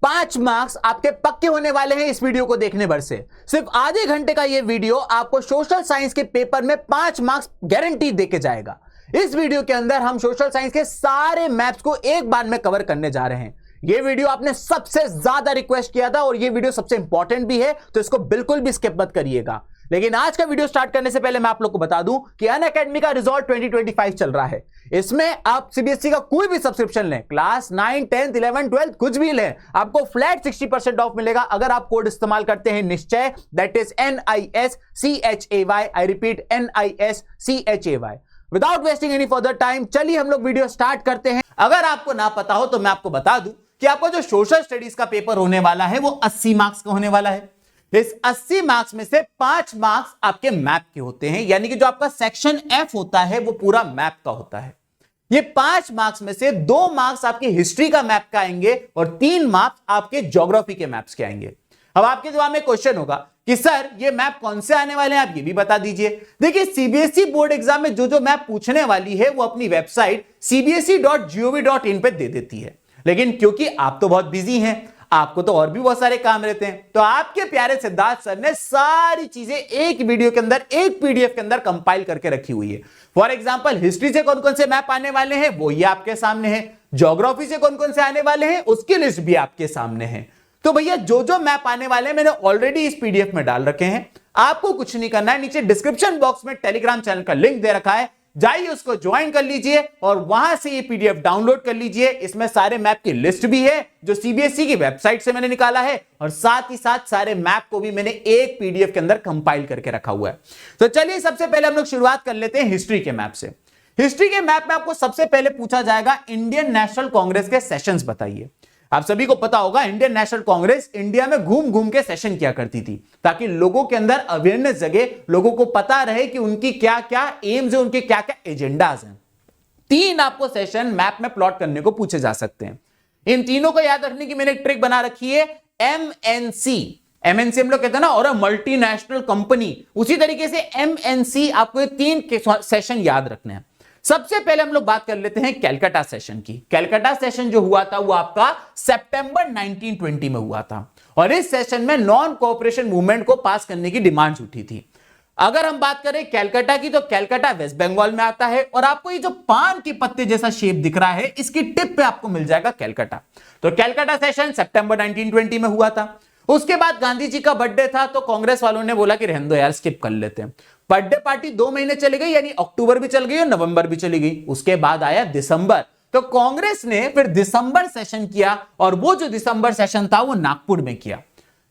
5 marks आपके पक्के होने वाले हैं इस वीडियो को देखने भर से। सिर्फ आधे घंटे का यह वीडियो आपको सोशल साइंस के पेपर में 5 मार्क्स गारंटी देके जाएगा। इस वीडियो के अंदर हम सोशल साइंस के सारे मैप्स को एक बार में कवर करने जा रहे हैं। यह वीडियो आपने सबसे ज्यादा रिक्वेस्ट किया था और यह वीडियो सबसे इंपॉर्टेंट भी है, तो इसको बिल्कुल भी स्किप मत करिएगा। लेकिन आज का वीडियो स्टार्ट करने से पहले मैं आप लोग को बता दूं कि अनअकैडमी का रिजल्ट 2025 चल रहा है। इसमें आप सीबीएसई का कोई भी सब्सक्रिप्शन लें, क्लास 9, 10, 11, 12 कुछ भी लें, आपको फ्लैट 60% ऑफ मिलेगा अगर आप कोड इस्तेमाल करते हैं निश्चय, that is NISCHAY। I repeat NISCHAY। Without wasting any further time चलिए हम लोग वीडियो स्टार्ट करते हैं। अगर आपको ना पता हो तो मैं आपको बता दूं कि आपका जो सोशल स्टडीज का पेपर होने वाला है वो 80 मार्क्स का होने वाला है। इस 80 मार्क्स में से 5 मार्क्स आपके मैप के होते हैं, यानी कि जो आपका सेक्शन F होता है वो पूरा मैप का होता है। ये 5 मार्क्स में से 2 मार्क्स आपके हिस्ट्री का मैप का आएंगे और 3 मार्क्स आपके ज्योग्राफी के मैप्स के आएंगे। अब आपके दिमाग में क्वेश्चन होगा कि सर ये मैप कौन से आने वाले हैं, आप ये भी बता दीजिए। देखिए सीबीएसई बोर्ड एग्जाम में जो मैप पूछने वाली है वो अपनी वेबसाइट cbse.gov.in पे दे देती है, लेकिन क्योंकि आप तो बहुत बिजी हैं, आपको तो और भी बहुत सारे काम रहते हैं, तो आपके प्यारे सिद्धार्थ सर ने सारी चीजें एक वीडियो के अंदर, एक पीडीएफ के अंदर कंपाइल करके रखी हुई है। फॉर एग्जांपल हिस्ट्री से कौन कौन से मैप आने वाले हैं वो ये आपके सामने है, ज्योग्राफी से कौन कौन से आने वाले हैं उसकी लिस्ट भी आपके सामने है। तो भैया जो मैप आने वाले हैं मैंने ऑलरेडी इस पीडीएफ में डाल रखे हैं, आपको कुछ नहीं करना है। नीचे डिस्क्रिप्शन बॉक्स में टेलीग्राम चैनल का लिंक दे रखा है, जाइए उसको ज्वाइन कर लीजिए और वहां से ये पीडीएफ डाउनलोड कर लीजिए। इसमें सारे मैप की लिस्ट भी है जो सीबीएसई की वेबसाइट से मैंने निकाला है, और साथ ही साथ सारे मैप को भी मैंने एक पीडीएफ के अंदर कंपाइल करके रखा हुआ है। तो चलिए सबसे पहले हम लोग शुरुआत कर लेते हैं हिस्ट्री के मैप से। हिस्ट्री के मैप में आपको सबसे पहले पूछा जाएगा इंडियन नेशनल कांग्रेस के सेशंस बताइए। आप सभी को पता होगा इंडियन नेशनल कांग्रेस इंडिया में घूम घूम के सेशन किया करती थी ताकि लोगों के अंदर अवेयरनेस जगे, लोगों को पता रहे कि उनकी क्या क्या एम्स है, उनके क्या क्या एजेंडाज हैं। 3 आपको सेशन मैप में प्लॉट करने को पूछे जा सकते हैं। इन तीनों को याद रखने की मैंने एक ट्रिक बना रखी है, MNC हम लोग कहते हैं ना, और मल्टीनेशनल कंपनी, उसी तरीके से MNC आपको ये 3 सेशन याद रखने हैं। सबसे पहले हम लोग बात कर लेते हैं कैलकाटा सेशन की। कैलकाटा सेशन जो हुआ था वो आपका सितंबर 1920 में हुआ था, और इस सेशन में नॉन कोऑपरेशन मूवमेंट को पास करने की डिमांड्स उठी थी। अगर हम बात करें कैलकाटा की, तो कैलकाटा वेस्ट बंगाल में आता है, और आपको ये जो पान के पत्ते जैसा शेप दिख रहा है इसकी टिप पे आपको मिल जाएगा कैलकाटा। तो कैलकाटा सेशन सितंबर 1920 में हुआ था। उसके बाद गांधी जी का बर्थडे था, तो कांग्रेस वालों ने बोला कि रहने दो यार, स्किप कर लेते हैं। बर्थडे पार्टी 2 महीने चली गई, यानी अक्टूबर भी चल गई और नवंबर भी चली गई। उसके बाद आया दिसंबर, तो कांग्रेस ने फिर दिसंबर सेशन किया, और वो जो दिसंबर सेशन था वो नागपुर में किया।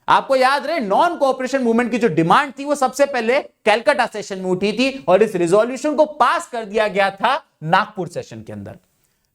आपको याद रहे नॉन कोऑपरेशन मूवमेंट की जो डिमांड थी वो सबसे पहले कैलकाटा सेशन में उठी थी, और इस रिजोल्यूशन को पास कर दिया गया था नागपुर सेशन के अंदर।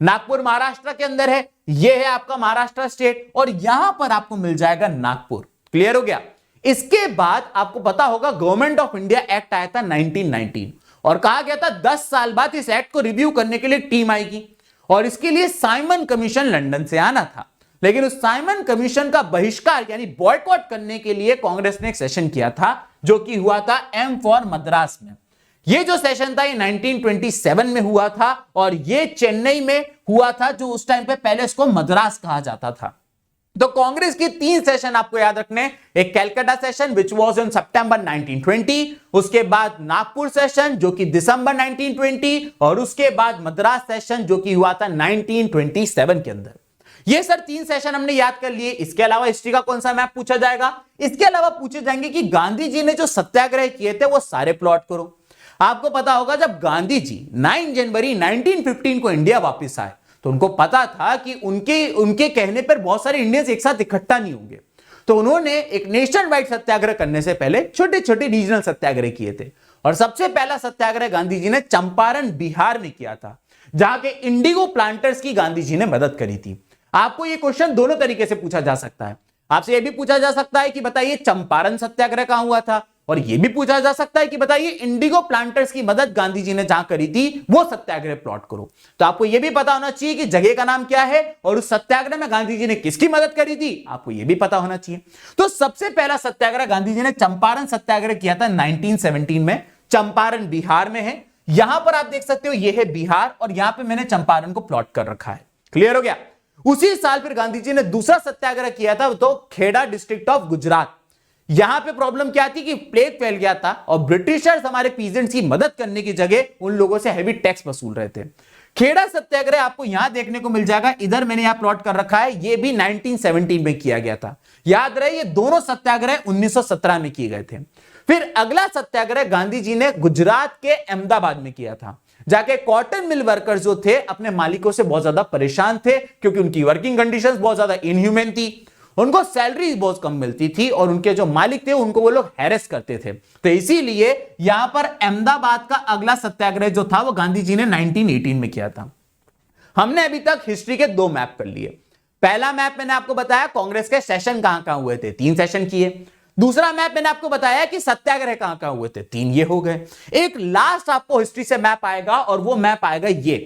नागपुर महाराष्ट्र के अंदर है, यह है आपका महाराष्ट्र स्टेट, और यहां पर आपको मिल जाएगा नागपुर। क्लियर हो गया। इसके बाद आपको पता होगा गवर्नमेंट ऑफ इंडिया एक्ट आया था 1919, और कहा गया था 10 साल बाद इस एक्ट को रिव्यू करने के लिए टीम आएगी, और इसके लिए साइमन कमीशन लंदन से आना था। लेकिन उस साइमन कमीशन का बहिष्कार यानी बॉयकॉट करने के लिए कांग्रेस ने एक सेशन किया था जो कि हुआ था M फॉर मद्रास में। ये जो सेशन था ये 1927 में हुआ था, और ये चेन्नई में हुआ था, जो उस टाइम पे पहले इसको मद्रास कहा जाता था। तो कांग्रेस की 3 सेशन आपको याद रखने, एक Calcutta session which was in September 1920, उसके बाद नागपुर सेशन जो कि दिसंबर 1920, और उसके बाद मद्रास सेशन जो कि हुआ था 1927 के अंदर। ये सर 3 सेशन हमने याद कर लिए। इसके अलावा हिस्ट्री का कौन सा मैप पूछा जाएगा? इसके अलावा पूछे जाएंगे कि गांधी जी ने जो सत्याग्रह किए थे वो सारे प्लॉट करो। आपको पता होगा जब गांधी जी 9 जनवरी 1915 को इंडिया वापस आए तो उनको पता था कि उनके कहने पर बहुत सारे इंडियंस एक साथ इकट्ठा नहीं होंगे, तो उन्होंने एक नेशन वाइड सत्याग्रह करने से पहले छोटे छोटे रीजनल सत्याग्रह किए थे। और सबसे पहला सत्याग्रह गांधी जी ने चंपारण बिहार में किया था, जहां के इंडिगो प्लांटर्स की गांधी जी ने मदद करी थी। आपको यह क्वेश्चन दोनों तरीके से पूछा जा सकता है। आपसे यह भी पूछा जा सकता है कि बताइए चंपारण सत्याग्रह कहां हुआ था, और यह भी पूछा जा सकता है कि बताइए इंडिगो प्लांटर्स की मदद गांधी जी ने जहां करी थी वो सत्याग्रह प्लॉट करो। तो आपको यह भी पता होना चाहिए कि जगह का नाम क्या है और उस सत्याग्रह में गांधी जी ने किसकी मदद करी थी, आपको यह भी पता होना चाहिए। तो सबसे पहला सत्याग्रह गांधी जी ने चंपारण सत्याग्रह किया था 1917 में। चंपारण बिहार में है, यहां पर आप देख सकते हो यह है बिहार, और यहां पर मैंने चंपारण को प्लॉट कर रखा है। क्लियर हो गया। उसी साल फिर गांधी जी ने दूसरा सत्याग्रह किया था, तो खेड़ा डिस्ट्रिक्ट ऑफ गुजरात। यहां पे प्रॉब्लम क्या थी कि प्लेग फैल गया था और ब्रिटिशर्स हमारे पीजेंट्स की मदद करने की जगह उन लोगों से हैवी टैक्स वसूल रहे थे। खेड़ा सत्याग्रह आपको यहां देखने को मिल जाएगा, इधर मैंने यहां प्लॉट कर रखा है, ये भी 1917 में किया गया था। याद रहे ये दोनों सत्याग्रह 1917 में किए गए थे। फिर अगला सत्याग्रह गांधी जी ने गुजरात के अहमदाबाद में किया था। जाके कॉटन मिल वर्कर्स जो थे अपने मालिकों से बहुत ज्यादा परेशान थे, क्योंकि उनकी वर्किंग कंडीशंस बहुत ज्यादा इनह्यूमन थी, उनको सैलरी बहुत कम मिलती थी और उनके जो मालिक थे उनको वो लोग हैरेस करते थे। तो इसीलिए यहां पर अहमदाबाद का अगला सत्याग्रह जो था वो गांधी जी ने 1918 में किया था। हमने अभी तक हिस्ट्री के 2 मैप कर लिए। पहला मैप मैंने आपको बताया कांग्रेस के सेशन कहां कहां हुए थे, 3 सेशन किए। दूसरा मैप मैंने आपको बताया कि सत्याग्रह कहां कहां हुए थे, 3 ये हो गए। एक लास्ट आपको हिस्ट्री से मैप आएगा और वो मैप आएगा ये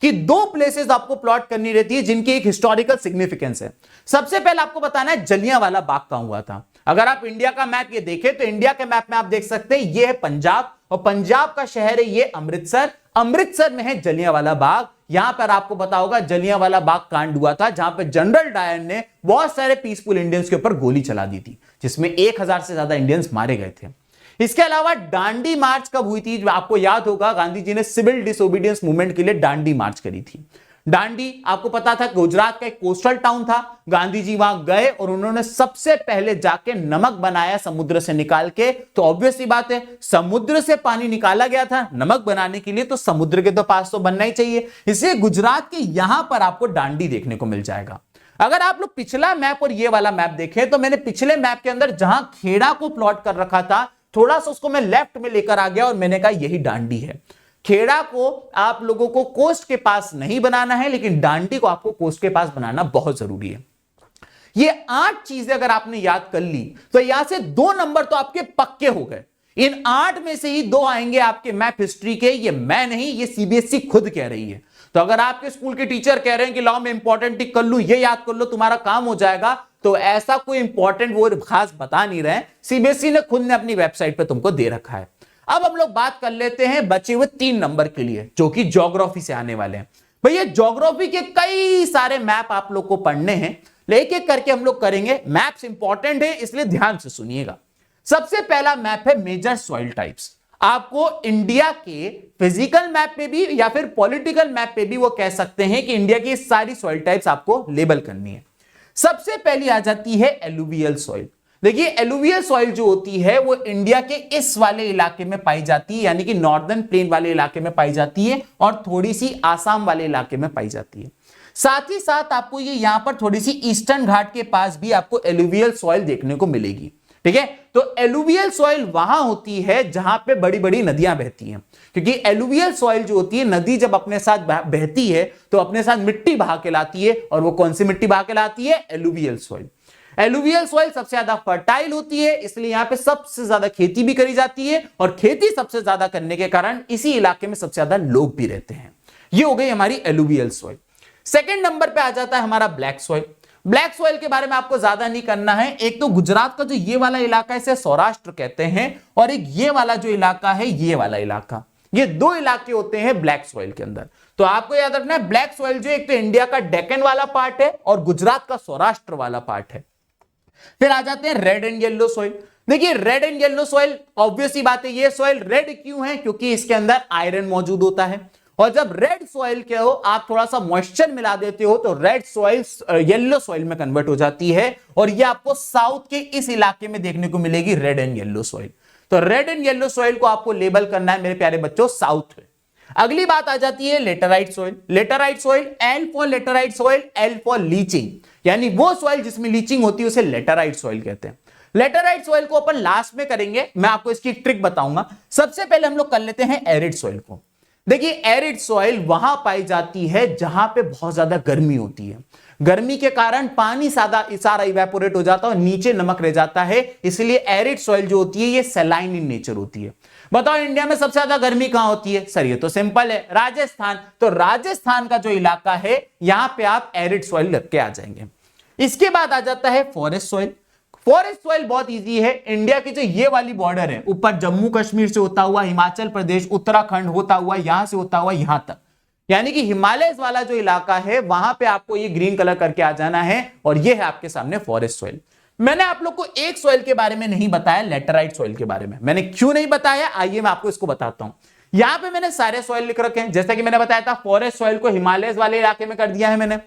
कि 2 प्लेसेस आपको प्लॉट करनी रहती है जिनकी एक हिस्टोरिकल सिग्निफिकेंस है। सबसे पहले आपको बताना है जलियांवाला बाग कहां हुआ था। अगर आप इंडिया का मैप ये देखें तो इंडिया के मैप में आप देख सकते हैं ये है पंजाब और पंजाब का शहर है ये अमृतसर। अमृतसर में है जलियांवाला बाग। यहां पर आपको पता होगा जलियांवाला बाग कांड हुआ था जहां पर जनरल डायर ने बहुत सारे पीसफुल इंडियंस के ऊपर गोली चला दी थी, जिसमें 1000 से ज्यादा इंडियंस मारे गए थे। इसके अलावा दांडी मार्च कब हुई थी, जो आपको याद होगा गांधी जी ने सिविल डिसोबीडियंस मूवमेंट के लिए दांडी मार्च करी थी। दांडी आपको पता था गुजरात का एक कोस्टल टाउन था। गांधी जी वहां गए और उन्होंने सबसे पहले जाके नमक बनाया समुद्र से निकाल के। तो ऑब्वियस सी बात है, समुद्र से पानी निकाला गया था नमक बनाने के लिए, तो समुद्र के तो पास तो बनना ही चाहिए। इसलिए गुजरात के यहां पर आपको दांडी देखने को मिल जाएगा। अगर आप लोग पिछला मैप और ये वाला मैप देखें तो मैंने पिछले मैप के अंदर जहां खेड़ा को प्लॉट कर रखा था, थोड़ा सा उसको मैं लेफ्ट में लेकर आ गया और मैंने कहा यही दांडी है। खेड़ा को आप लोगों को कोस्ट के पास नहीं बनाना है, लेकिन दांडी को आपको कोस्ट के पास बनाना बहुत जरूरी है। ये 8 चीजें अगर आपने याद कर ली तो यहां से 2 नंबर तो आपके पक्के हो गए। इन 8 में से ही 2 आएंगे आपके मैप हिस्ट्री के। ये मैं नहीं, ये सीबीएसई खुद कह रही है। तो अगर आपके स्कूल के टीचर कह रहे हैं कि लाओ मैं इंपॉर्टेंट टिक कर लूं, ये याद कर लो तुम्हारा काम हो जाएगा, तो ऐसा कोई इंपॉर्टेंट वो खास बता नहीं रहे। सीबीएसई ने खुद ने अपनी वेबसाइट पे तुमको दे रखा है। अब हम लोग बात कर लेते हैं बचे हुए 3 नंबर के लिए, जो कि ज्योग्राफी से आने वाले हैं। भैया ज्योग्राफी के कई सारे मैप आप लोग को पढ़ने हैं, एक एक करके हम लोग करेंगे। मैप्स इंपॉर्टेंट है इसलिए ध्यान से सुनिएगा। सबसे पहला मैप है मेजर सॉइल टाइप्स। आपको इंडिया के फिजिकल मैप पे भी या फिर पॉलिटिकल मैप पे भी वो कह सकते हैं कि इंडिया की सारी सॉइल टाइप्स आपको लेबल करनी है। सबसे पहली आ जाती है एलुवियल सॉइल। देखिए एलुवियल सॉइल जो होती है वो इंडिया के इस वाले इलाके में पाई जाती है, यानी कि नॉर्दर्न प्लेन वाले इलाके में पाई जाती है और थोड़ी सी आसाम वाले इलाके में पाई जाती है। साथ ही साथ आपको ये यहां पर थोड़ी सी ईस्टर्न घाट के पास भी आपको एलुवियल सॉइल देखने को मिलेगी। ठीक है, तो एलुवियल सॉइल वहां होती है जहां पे बड़ी बड़ी नदियां बहती हैं, क्योंकि एलुवियल सॉइल जो होती है, नदी जब अपने साथ बहती है तो अपने साथ मिट्टी बहा के लाती है, और वो कौन सी मिट्टी बहा के लाती है? Alluvial soil. एलुवियल सॉइल सबसे ज्यादा फर्टाइल होती है, इसलिए यहां पे सबसे ज्यादा खेती भी करी जाती है, और खेती सबसे ज्यादा करने के कारण इसी इलाके में सबसे ज्यादा लोग भी रहते हैं। ये हो गई हमारी एलुवियल सॉइल। सेकंड नंबर पे आ जाता है हमारा ब्लैक सॉइल। ब्लैक सॉइल के बारे में आपको ज्यादा नहीं करना है। एक तो गुजरात का जो ये वाला इलाका है इसे सौराष्ट्र कहते हैं, और एक ये वाला जो इलाका है ये वाला इलाका, ये 2 इलाके होते हैं ब्लैक सॉइल के अंदर। तो आपको याद रखना है ब्लैक सॉइल जो एक तो इंडिया का डेक्कन वाला पार्ट है और गुजरात का सौराष्ट्र वाला पार्ट है। फिर आ जाते हैं रेड एंड येलो सॉइल। देखिए red and yellow soil, obvious सी बात है ये सॉइल रेड क्यों है? क्योंकि इसके अंदर आयरन मौजूद होता है, और जब रेड सॉइल के हो आप थोड़ा सा मॉइस्चर मिला देते हो तो रेड सॉइल येलो सॉइल में कन्वर्ट हो जाती है, और ये आपको साउथ के इस इलाके में देखने को मिलेगी रेड एंड येलो सॉइल। तो रेड एंड येलो सॉइल को आपको लेबल करना है मेरे प्यारे बच्चों साउथ में। अगली बात आ जाती है laterite soil. Laterite soil, L for laterite soil, L for leaching, यानी वो सॉइल जिसमें लीचिंग होती है उसे लेटराइट सॉइल कहते हैं। लेटराइट सॉइल को अपन लास्ट में करेंगे, मैं आपको इसकी ट्रिक बताऊंगा। सबसे पहले हम लोग कर लेते हैं एरिड सॉइल को। देखिए एरिड सॉइल वहां पाई जाती है जहां पे बहुत ज्यादा गर्मी होती है। गर्मी के कारण पानी सारा इवेपोरेट हो जाता है और नीचे नमक रह जाता है, इसलिए एरिड सॉइल जो होती है ये सैलाइन इन नेचर होती है। बताओ इंडिया में सबसे ज्यादा गर्मी कहां होती है? सर ये तो सिंपल है, राजस्थान। तो राजस्थान का जो इलाका है यहां पे आप एरिड सॉइल लग के आ जाएंगे। इसके बाद आ जाता है फॉरेस्ट सॉइल। फॉरेस्ट सॉइल बहुत इजी है। इंडिया की जो ये वाली बॉर्डर है, ऊपर जम्मू कश्मीर से होता हुआ हिमाचल प्रदेश, उत्तराखंड होता हुआ यहां से होता हुआ यहां तक, यानी कि हिमालय वाला जो इलाका है वहां पे आपको ये ग्रीन कलर करके आ जाना है, और ये है आपके सामने फॉरेस्ट सॉइल। मैंने आप लोग को एक सॉइल के बारे में नहीं बताया, लेटराइट सॉइल के बारे में। मैंने क्यों नहीं बताया, आइए मैं आपको इसको बताता हूं। यहां पे मैंने सारे सॉइल लिख रखे हैं, जैसा कि मैंने बताया था फॉरेस्ट सॉइल को हिमालय वाले इलाके में कर दिया है मैंने।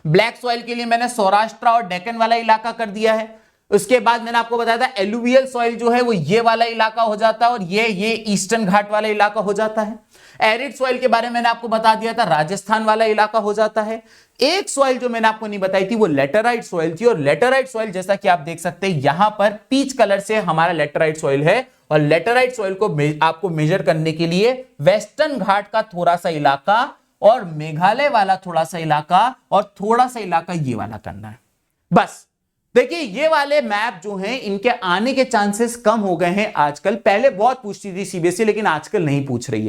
ब्लैक सॉइल के लिए मैंने सौराष्ट्र और डेक्कन वाला इलाका कर दिया है। उसके बाद मैंने आपको बताया था एलुवियल सॉइल जो है वो ये वाला इलाका हो जाता है, और ये ईस्टर्न घाट वाला इलाका हो जाता है। एरिड सॉइल के बारे में मैंने आपको बता दिया था, राजस्थान वाला इलाका हो जाता है। एक सॉइल जो मैंने आपको नहीं बताई थी वो लेटराइट सॉइल थी, और लेटराइट सॉइल जैसा कि आप देख सकते हैं यहां पर पीच कलर से हमारा लेटराइट सॉइल है, और लेटराइट सॉइल को आपको मेजर करने के लिए वेस्टर्न घाट का थोड़ा सा इलाका और मेघालय वाला थोड़ा सा इलाका और थोड़ा सा इलाका ये वाला करना है बस। देखिए ये वाले मैप जो हैं इनके आने के चांसेस कम हो गए हैं आजकल। पहले बहुत पूछती थी सीबीएसई, लेकिन आजकल नहीं पूछ रही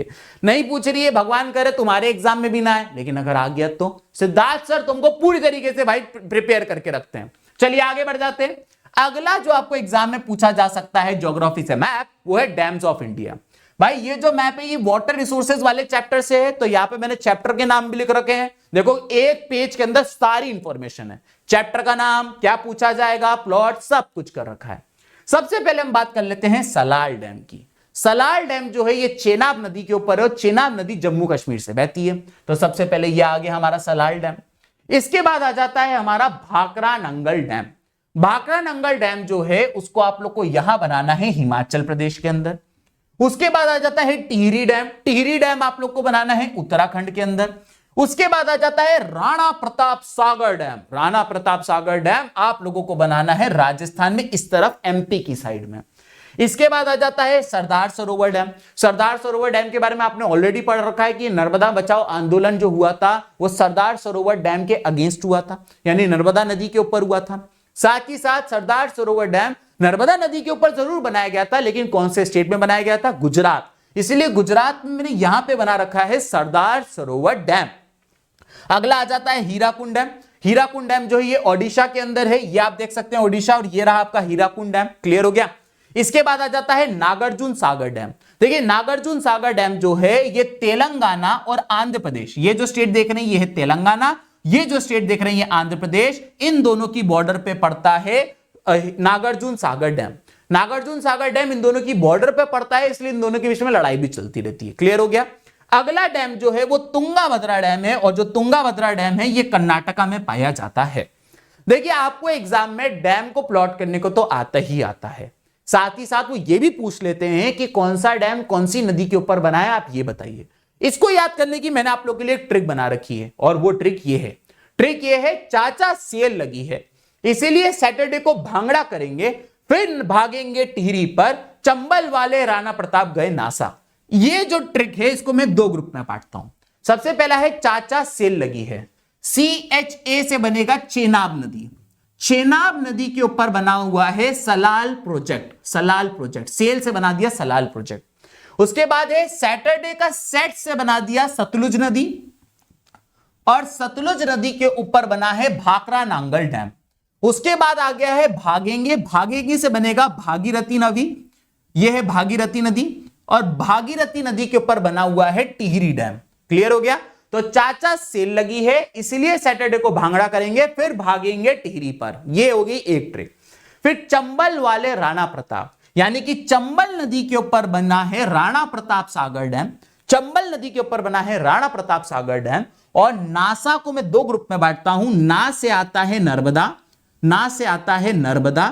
है। भगवान करे तुम्हारे एग्जाम में भी ना आए, लेकिन अगर आ गया तो सिद्धार्थ सर तुमको पूरी तरीके से भाई प्रिपेयर करके रखते हैं। चलिए आगे बढ़ जाते हैं। अगला जो आपको एग्जाम में पूछा जा सकता है ज्योग्राफी से मैप, वो है डैम्स ऑफ इंडिया। भाई ये जो मैप है ये वाटर रिसोर्सेज वाले चैप्टर से है, तो यहां पे मैंने चैप्टर के नाम भी लिख रखे हैं। देखो एक पेज के अंदर सारी इंफॉर्मेशन है, चैप्टर का नाम, क्या पूछा जाएगा, प्लॉट, सब कुछ कर रखा है। सबसे पहले हम बात कर लेते हैं सलाल डैम की। सलाल डैम जो है ये चेनाब नदी के ऊपर है, और चेनाब नदी जम्मू कश्मीर से बहती है। तो सबसे पहले ये आ गया हमारा सलाल डैम। इसके बाद आ जाता है हमारा भाखरा नंगल डैम। भाखरा नंगल डैम जो है उसको आप लोग को यहां बनाना है हिमाचल प्रदेश के अंदर। उसके बाद आ जाता है टिहरी डैम। टिहरी डैम आप लोग को बनाना है उत्तराखंड के अंदर। उसके बाद आ जाता है राणा प्रताप सागर डैम। राणा प्रताप सागर डैम आप लोगों को बनाना है राजस्थान में, इस तरफ एमपी की साइड में। इसके बाद आ जाता है सरदार सरोवर डैम। सरदार सरोवर डैम के बारे में आपने ऑलरेडी पढ़ रखा है कि नर्मदा बचाओ आंदोलन जो हुआ था वो सरदार सरोवर डैम के अगेंस्ट हुआ था, यानी नर्मदा नदी के ऊपर हुआ था। साथ ही साथ सरदार सरोवर डैम नर्मदा नदी के ऊपर जरूर बनाया गया था, लेकिन कौन से स्टेट में बनाया गया था, गुजरात। इसलिए गुजरात में मैंने यहां पे बना रखा है सरदार सरोवर डैम। अगला आ जाता है हीराकुंड डैम। हीराकुंड डैम जो है ये ओडिशा के अंदर है, ये आप देख सकते हैं ओडिशा, और ये रहा आपका हीराकुंड डैम। क्लियर हो गया। इसके बाद आ जाता है नागार्जुन सागर डैम। देखिए नागार्जुन सागर डैम जो है ये तेलंगाना और आंध्र प्रदेश, ये जो स्टेट देख रहे हैं ये है तेलंगाना, ये जो स्टेट देख रहे हैं ये आंध्र प्रदेश, इन दोनों की बॉर्डर पे पड़ता है नागार्जुन सागर डैम। नागार्जुन सागर डैम इन दोनों की बॉर्डर पे पड़ता है, इसलिए इन दोनों के बीच में लड़ाई भी चलती रहती है। क्लियर हो गया। अगला डैम जो है वो तुंगाभद्रा डैम है, और जो तुंगाभद्रा डैम है ये कर्नाटका में पाया जाता है। देखिए आपको एग्जाम में डैम को प्लॉट करने को तो आता ही आता है, साथ ही साथ वो ये भी पूछ लेते हैं कि कौन सा डैम कौन सी नदी के ऊपर बना है, आप ये बताइए। इसको याद करने की मैंने आप लोग के लिए एक ट्रिक बना रखी है, और वो ट्रिक ये है चाचा सेल लगी है, इसीलिए सैटरडे को भांगड़ा करेंगे, फिर भागेंगे टिहरी पर, चंबल वाले राणा प्रताप गए नासा। ये जो ट्रिक है इसको मैं दो ग्रुप में बांटता हूं। सबसे पहला है चाचा सेल लगी है, CHA से बनेगा चेनाब नदी। चेनाब नदी के ऊपर बना हुआ है सलाल प्रोजेक्ट। सलाल प्रोजेक्ट सेल से बना दिया सलाल प्रोजेक्ट। उसके बाद है सैटरडे का सेट से बना दिया सतलुज नदी, और सतलुज नदी के ऊपर बना है भाखरा नांगल डैम। उसके बाद आ गया है भागेंगे। भागेंगे से बनेगा भागीरथी नदी, यह है भागीरथी नदी, और भागीरथी नदी के ऊपर बना हुआ है टिहरी डैम। क्लियर हो गया। तो चाचा सेल लगी है, इसलिए सैटरडे को भांगड़ा करेंगे, फिर भागेंगे टिहरी पर। यह होगी एक ट्रिक। फिर चंबल वाले राणा प्रताप, यानी कि चंबल नदी के ऊपर बना है राणा प्रताप सागर डैम। चंबल नदी के ऊपर बना है राणा प्रताप सागर डैम। और नासा को मैं दो ग्रुप में बांटता हूं। ना से आता है नर्मदा, ना से आता है नर्मदा,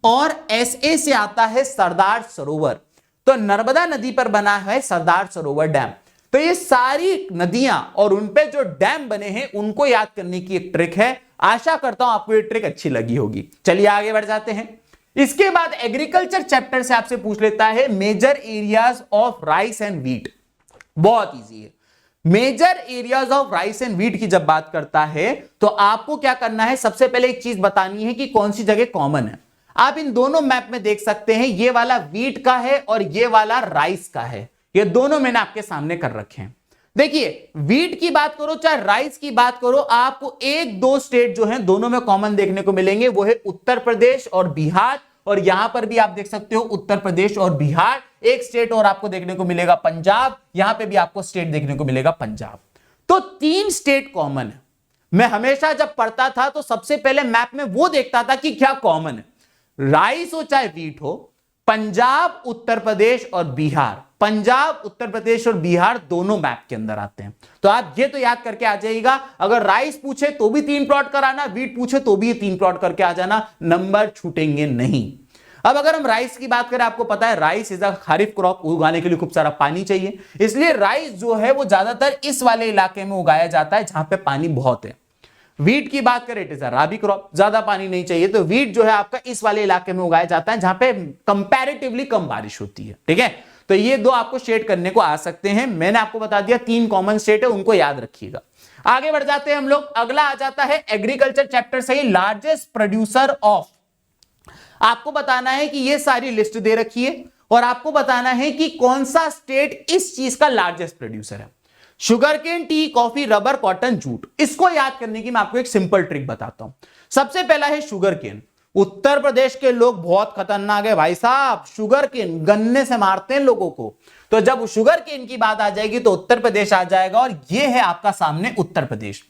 और SA से आता है सरदार सरोवर। तो नर्मदा नदी पर बना है सरदार सरोवर डैम। तो ये सारी नदियां और उनपे जो डैम बने हैं उनको याद करने की एक ट्रिक है। आशा करता हूं आपको ये ट्रिक अच्छी लगी होगी। चलिए आगे बढ़ जाते हैं। इसके बाद एग्रीकल्चर चैप्टर से आपसे पूछ लेता है major areas of rice and wheat. बहुत इजी है। Major areas of rice and wheat की जब बात करता है तो आपको क्या करना है, सबसे पहले एक चीज बतानी है कि कौन सी जगह कॉमन है। आप इन दोनों मैप में देख सकते हैं, ये वाला व्हीट का है और ये वाला राइस का है। ये दोनों मैंने आपके सामने कर रखे हैं। देखिए व्हीट की बात करो चाहे राइस की बात करो, आपको एक दो स्टेट जो है दोनों में कॉमन देखने को मिलेंगे, वो है उत्तर प्रदेश और बिहार, और यहां पर भी आप देख सकते हो उत्तर प्रदेश और बिहार, एक स्टेट और आपको देखने को मिलेगा पंजाब, यहां पे भी आपको स्टेट देखने को मिलेगा पंजाब। तो 3 स्टेट कॉमन है। मैं हमेशा जब पढ़ता था तो सबसे पहले मैप में वो देखता था कि क्या कॉमन है, राइस हो चाहे व्हीट हो, पंजाब, उत्तर प्रदेश और बिहार, पंजाब, उत्तर प्रदेश और बिहार दोनों मैप के अंदर आते हैं। तो आप ये तो याद करके आ जाइएगा, अगर राइस पूछे तो भी 3 प्लॉट कराना, व्हीट पूछे तो भी 3 प्लॉट करके आ जाना, नंबर छूटेंगे नहीं। अब अगर हम राइस की बात करें, आपको पता है rice is a kharif crop, उगाने के लिए खूब सारा पानी चाहिए, इसलिए राइस जो है वो ज्यादातर इस वाले इलाके में उगाया जाता है जहां पे पानी बहुत है। वीट की बात करें, it is a rabi crop, ज्यादा पानी नहीं चाहिए, तो वीट जो है आपका इस वाले इलाके में उगाया जाता है जहां पे कंपैरेटिवली कम बारिश होती है। ठीक है, तो ये 2 आपको शेड करने को आ सकते हैं। मैंने आपको बता दिया 3 कॉमन स्टेट है, उनको याद रखिएगा। आगे बढ़ जाते हैं हम लोग, अगला आ जाता है एग्रीकल्चर चैप्टर से ही लार्जेस्ट प्रोड्यूसर ऑफ। आपको बताना है कि ये सारी लिस्ट दे रखी है और आपको बताना है कि कौन सा स्टेट इस चीज का लार्जेस्ट प्रोड्यूसर है। Sugarcane, tea, coffee, rubber, cotton, jute. इसको याद करने की मैं आपको एक सिंपल ट्रिक बताता हूं। सबसे पहला है शुगर केन। उत्तर प्रदेश के लोग बहुत खतरनाक है भाई साहब, शुगर केन गन्ने से मारते हैं लोगों को। तो जब शुगर केन की बात आ जाएगी तो उत्तर प्रदेश आ जाएगा और ये है आपका सामने उत्तर प्रदेश।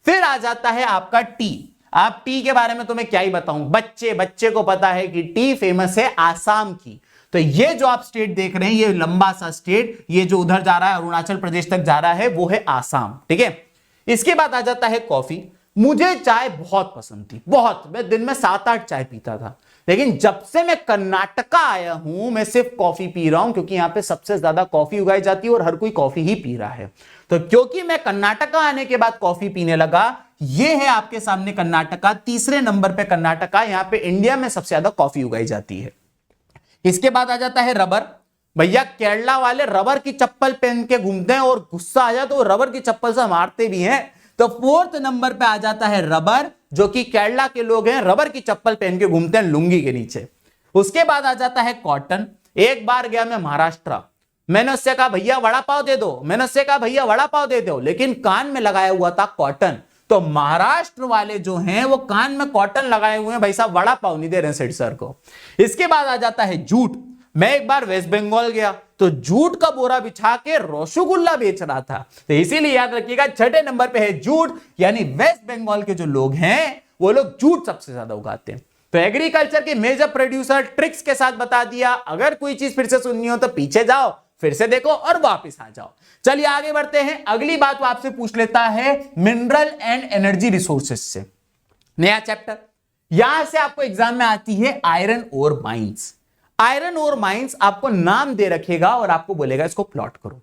फिर आ जाता है आपका टी। आप टी के बारे में तो मैं क्या ही बताऊं, बच्चे को पता है कि टी फेमस है आसाम की। तो ये जो आप स्टेट देख रहे हैं, ये लंबा सा स्टेट, ये जो उधर जा रहा है अरुणाचल प्रदेश तक जा रहा है, वो है आसाम। ठीक है, इसके बाद आ जाता है कॉफी। मुझे चाय बहुत पसंद थी, बहुत, मैं दिन में 7-8 चाय पीता था, लेकिन जब से मैं कर्नाटका आया हूं मैं सिर्फ कॉफी पी रहा हूं, क्योंकि यहां पे सबसे ज्यादा कॉफी उगाई जाती है और हर कोई कॉफी ही पी रहा है। तो क्योंकि मैं कर्नाटका आने के बाद कॉफी पीने लगा, ये है आपके सामने कर्नाटका, तीसरे नंबर पे कर्नाटका, यहां पे इंडिया में सबसे ज्यादा कॉफी उगाई जाती है। इसके बाद आ जाता है रबर। भैया केरला वाले रबर की चप्पल पहन के घूमते हैं और गुस्सा आ जाए तो रबर की चप्पल से मारते भी हैं। तो 4th नंबर पे आ जाता है रबर, जो कि केरला के लोग हैं, रबर की चप्पल पहन के घूमते हैं लुंगी के नीचे। उसके बाद आ जाता है कॉटन। एक बार गया मैं महाराष्ट्र, मैंने उससे कहा भैया वड़ा पाव दे दो, मैंने उससे कहा भैया वड़ा पाव दे दो, लेकिन कान में लगाया हुआ था कॉटन। तो महाराष्ट्र वाले जो हैं वो कान में कॉटन लगाए हुए हैं, भाई साहब वड़ा पाव नहीं दे रहे सेठ सर को। इसके बाद आ जाता है जूट। मैं एक बार वेस्ट बंगाल गया तो जूट का बोरा बिछा के रसगुल्ला बेच रहा था। तो इसीलिए याद रखिएगा 6ठे नंबर पे है जूट, यानी वेस्ट बंगाल के जो लोग हैं वो लोग जूट सबसे ज्यादा उगाते हैं। तो एग्रीकल्चर के मेजर प्रोड्यूसर ट्रिक्स के साथ बता दिया। अगर कोई चीज फिर से सुननी हो तो पीछे जाओ, फिर से देखो और वापस आ जाओ। चलिए आगे बढ़ते हैं। अगली बात वो आपसे पूछ लेता है मिनरल एंड एनर्जी रिसोर्सेज से, नया चैप्टर। यहां से आपको एग्जाम में आती है iron ore mines. Iron ore mines आपको नाम दे रखेगा और आपको बोलेगा इसको प्लॉट करो।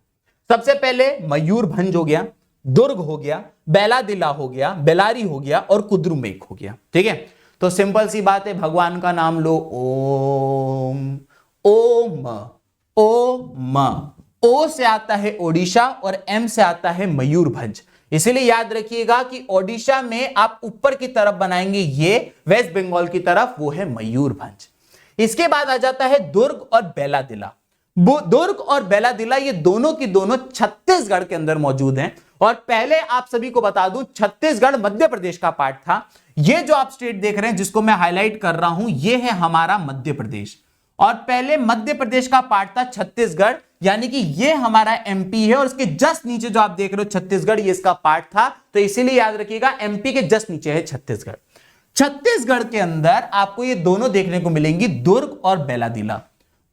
सबसे पहले मयूरभंज हो गया, दुर्ग हो गया, बेलादिला हो गया, बेलारी हो गया और कुद्रुमेक हो गया। ठीक है, तो सिंपल सी बात है, भगवान का नाम लो, ओम। ओम, ओम। ओ से आता है ओडिशा और एम से आता है मयूरभंज। इसीलिए याद रखिएगा कि ओडिशा में आप ऊपर की तरफ बनाएंगे ये, वेस्ट बंगाल की तरफ वो है मयूरभंज। इसके बाद आ जाता है दुर्ग और बेलादिला। दुर्ग और बेलादिला ये दोनों की दोनों छत्तीसगढ़ के अंदर मौजूद हैं। और पहले आप सभी को बता दूं, छत्तीसगढ़ मध्य प्रदेश का पार्ट था। ये जो आप स्टेट देख रहे हैं जिसको मैं हाईलाइट कर रहा हूं, ये है हमारा मध्य प्रदेश। और पहले मध्य प्रदेश का पार्ट था छत्तीसगढ़, यानी कि ये हमारा एमपी है और इसके जस्ट नीचे जो आप देख रहे हो छत्तीसगढ़, ये इसका पार्ट था। तो इसीलिए याद रखिएगा एमपी के जस्ट नीचे है छत्तीसगढ़। छत्तीसगढ़ के अंदर आपको ये दोनों देखने को मिलेंगी, दुर्ग और बेलादिला।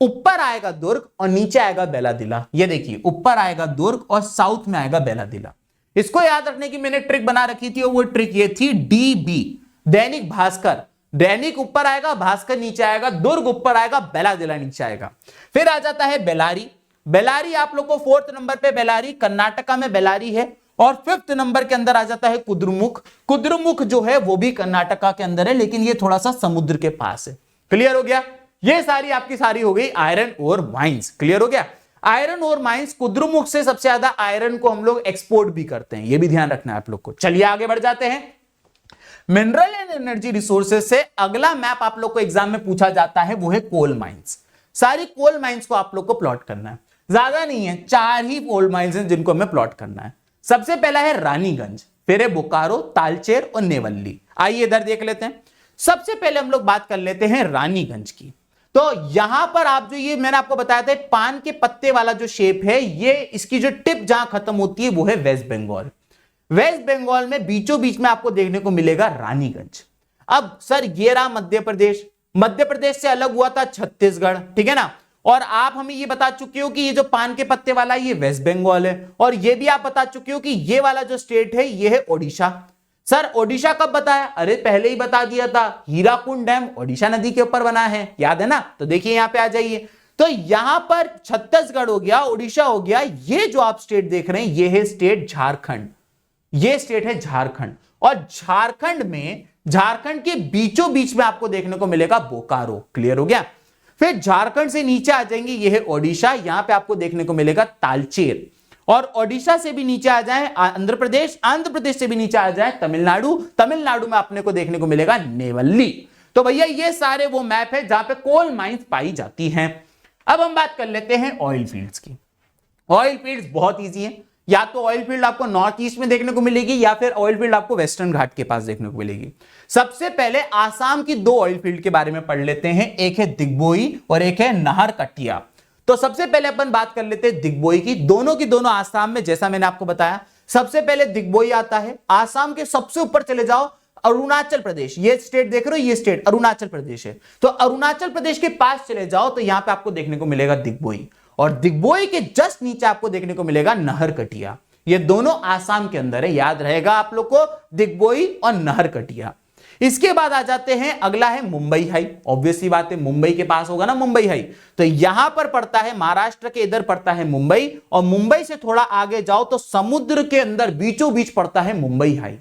ऊपर आएगा दुर्ग और नीचे आएगा बेलादिला। ये देखिए, ऊपर आएगा दुर्ग और साउथ में आएगा बेलादिला। इसको याद रखने की मैंने ट्रिक बना रखी थी और वो ट्रिक ये थी डीबी, दैनिक भास्कर। दैनिक ऊपर आएगा, भास्कर नीचे आएगा, दुर्ग ऊपर आएगा, बेलादिला नीचे आएगा। फिर आ जाता है बेलारी। बेलारी आप लोग को 4th नंबर पे बेलारी, कर्नाटका में बेलारी है। और 5th नंबर के अंदर आ जाता है कुद्रुमुख। कुद्रुमुख जो है वो भी कर्नाटका के अंदर है, लेकिन ये थोड़ा सा समुद्र के पास है। क्लियर हो गया? ये सारी आपकी सारी हो गई आयरन ओर माइंस। क्लियर हो गया? आयरन ओर माइंस, कुद्रुमुख से सबसे ज्यादा आयरन को हम लोग एक्सपोर्ट भी करते हैं, ये भी ध्यान रखना है आप लोग को। चलिए आगे बढ़ जाते हैं। मिनरल एंड एनर्जी रिसोर्सेज से अगला मैप आप लोग को एग्जाम में पूछा जाता है, वो है कोल माइंस। सारी कोल माइंस को आप लोग को प्लॉट करना है, ज्यादा नहीं है, 4 ही कोल माइंस हैं जिनको हमें प्लॉट करना है। सबसे पहला है रानीगंज, फिर है बोकारो, तालचेर और नेवल्ली। आइए इधर देख लेते हैं। सबसे पहले हम लोग बात कर लेते हैं रानीगंज की। तो यहां पर आप जो ये मैंने आपको बताया था पान के पत्ते वाला जो शेप है, ये इसकी जो टिप जहां खत्म होती है वो है वेस्ट बंगाल। वेस्ट बंगाल में बीचों बीच में आपको देखने को मिलेगा रानीगंज। अब सर ये रहा मध्य प्रदेश, मध्य प्रदेश से अलग हुआ था छत्तीसगढ़, ठीक है ना। और आप हमें ये बता चुके हो कि ये जो पान के पत्ते वाला ये वेस्ट बंगाल है, और ये भी आप बता चुके हो कि ये वाला जो स्टेट है ये है ओडिशा। सर ओडिशा कब बताया? अरे पहले ही बता दिया था, हीराकुंड डैम ओडिशा नदी के ऊपर बना है, याद है ना। तो देखिए यहां पे आ जाइए, तो यहां पर छत्तीसगढ़ हो गया, ओडिशा हो गया, ये जो आप स्टेट देख रहे हैं ये है स्टेट झारखंड, ये स्टेट है झारखंड। और झारखंड में, झारखंड के बीचों बीच में आपको देखने को मिलेगा बोकारो। क्लियर हो गया। फिर झारखंड से नीचे आ जाएंगे, ये है ओडिशा, यहां पे आपको देखने को मिलेगा तालचेर। और ओडिशा से भी नीचे आ जाए आंध्र प्रदेश, आंध्र प्रदेश से भी नीचे आ जाए तमिलनाडु, तमिलनाडु में अपने को देखने को मिलेगा नेवल्ली। तो भैया ये सारे वो मैप है जहां पे कोल माइंस पाई जाती हैं। अब हम बात कर लेते हैं ऑयल फील्ड्स की। ऑयल फील्ड्स बहुत इजी है, या तो ऑयल फील्ड आपको नॉर्थ ईस्ट में देखने को मिलेगी या फिर ऑयल फील्ड आपको वेस्टर्न घाट के पास देखने को मिलेगी। सबसे पहले आसाम की दो ऑयल फील्ड के बारे में पढ़ लेते हैं, एक है दिग्बोई और एक है नाहरकटिया। तो सबसे पहले अपन बात कर लेते हैं दिग्बोई की। दोनों की दोनों आसाम में, जैसा मैंने आपको बताया। सबसे पहले दिग्बोई आता है, आसाम के सबसे ऊपर चले जाओ अरुणाचल प्रदेश, ये स्टेट देख रहे हो, ये स्टेट अरुणाचल प्रदेश है। तो अरुणाचल प्रदेश के पास चले जाओ तो यहां पे आपको देखने को मिलेगा दिग्बोई, और दिग्बोई के जस्ट नीचे आपको देखने को मिलेगा नाहरकटिया। ये दोनों आसाम के अंदर है, याद रहेगा आप लोग को, दिग्बोई और नाहरकटिया। इसके बाद आ जाते हैं, अगला है मुंबई हाई। ऑब्वियसली बात है, मुंबई के पास होगा ना मुंबई हाई, तो यहां पर पड़ता है, महाराष्ट्र के इधर पड़ता है मुंबई, और मुंबई से थोड़ा आगे जाओ तो समुद्र के अंदर बीचों बीच पड़ता है मुंबई हाई।